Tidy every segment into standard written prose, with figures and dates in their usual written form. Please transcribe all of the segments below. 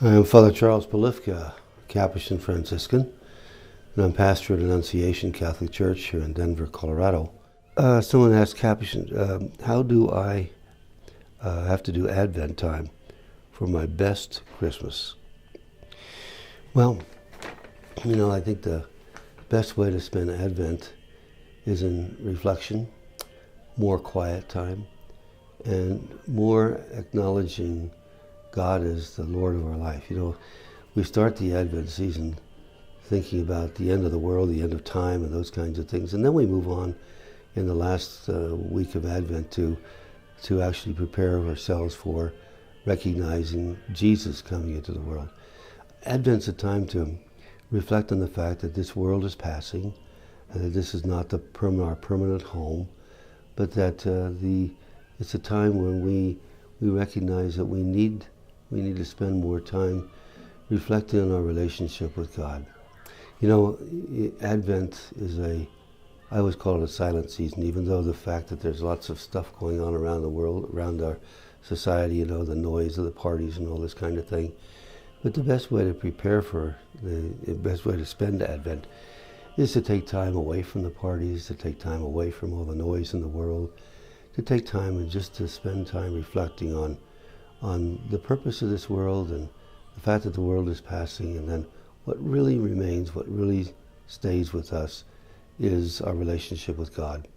I am Father Charles Polifka, Capuchin Franciscan, and I'm pastor at Annunciation Catholic Church here in Denver, Colorado. Someone asked Capuchin, how do I have to do Advent time for my best Christmas? Well, I think the best way to spend Advent is in reflection, more quiet time, and more acknowledging God is the Lord of our life. We start the Advent season thinking about the end of the world, the end of time, and those kinds of things. And then we move on in the last week of Advent to actually prepare ourselves for recognizing Jesus coming into the world. Advent's a time to reflect on the fact that this world is passing, and that this is not our permanent home, but that it's a time when we recognize that we need to spend more time reflecting on our relationship with God. Advent I always call it a silent season, even though the fact that there's lots of stuff going on around the world, around our society, the noise of the parties and all this kind of thing. But the best way to prepare for the best way to spend Advent is to take time away from the parties, to take time away from all the noise in the world, to take time and just to spend time reflecting on the purpose of this world and the fact that the world is passing, and then what really remains, what really stays with us is our relationship with God.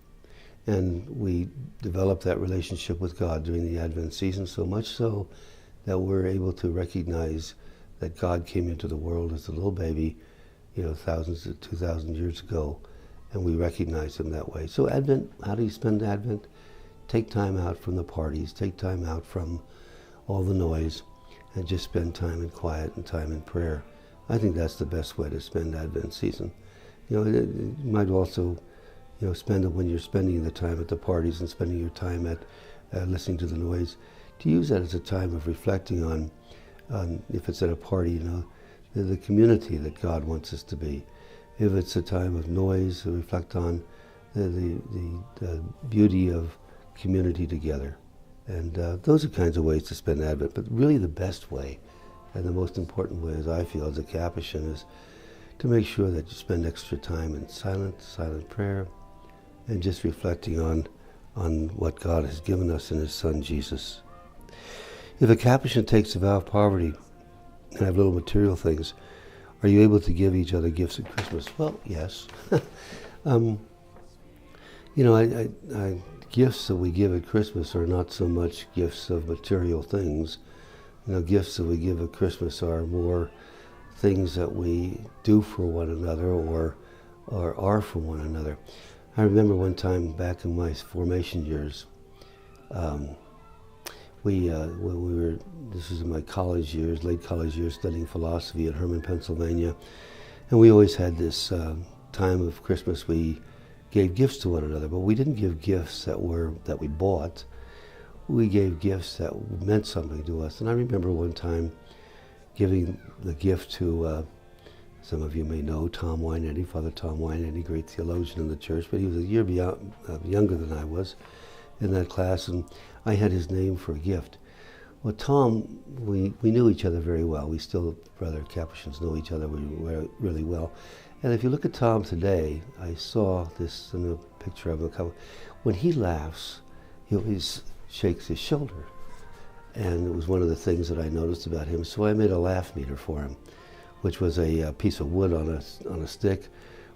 And we develop that relationship with God during the Advent season, so much so that we're able to recognize that God came into the world as a little baby, 2,000 years ago, and we recognize him that way. So Advent, how do you spend Advent? Take time out from the parties, take time out from all the noise, and just spend time in quiet and time in prayer. I think that's the best way to spend Advent season. You might also, spend it when you're spending the time at the parties and spending your time at listening to the noise, to use that as a time of reflecting on if it's at a party, the community that God wants us to be. If it's a time of noise, to reflect on the beauty of community together. And those are kinds of ways to spend Advent. But really the best way, and the most important way, as I feel as a Capuchin, is to make sure that you spend extra time in silent prayer, and just reflecting on what God has given us in his Son, Jesus. If a Capuchin takes a vow of poverty and have little material things, are you able to give each other gifts at Christmas? Well, yes. Gifts that we give at Christmas are not so much gifts of material things. Gifts that we give at Christmas are more things that we do for one another or are for one another. I remember one time back in my formation years, when this was in my college years, late college years, studying philosophy at Herman, Pennsylvania, and we always had this time of Christmas we gave gifts to one another, but we didn't give gifts that we bought. We gave gifts that meant something to us. And I remember one time giving the gift to, some of you may know, Tom Weinetty, Father Tom Weinetty, great theologian in the church, but he was a year younger than I was in that class, and I had his name for a gift. Well, Tom, we knew each other very well. We still, brother Capuchins, know each other really well. And if you look at Tom today, I saw this in a picture of him. When he laughs, he always shakes his shoulder. And it was one of the things that I noticed about him. So I made a laugh meter for him, which was a piece of wood on a stick,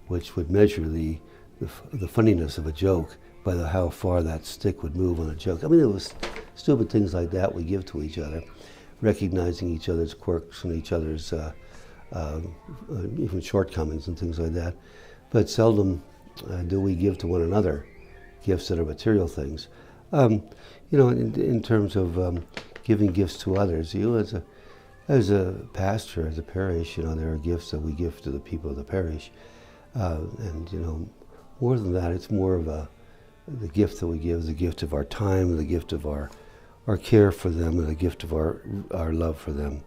which would measure the funniness of a joke by how far that stick would move on a joke. It was stupid things like that we give to each other, recognizing each other's quirks and each other's even shortcomings and things like that. But seldom do we give to one another gifts that are material things. In terms of giving gifts to others, as a pastor, as a parish, there are gifts that we give to the people of the parish. And more than that, it's more of the gift that we give is the gift of our time, the gift of our care for them, and the gift of our love for them.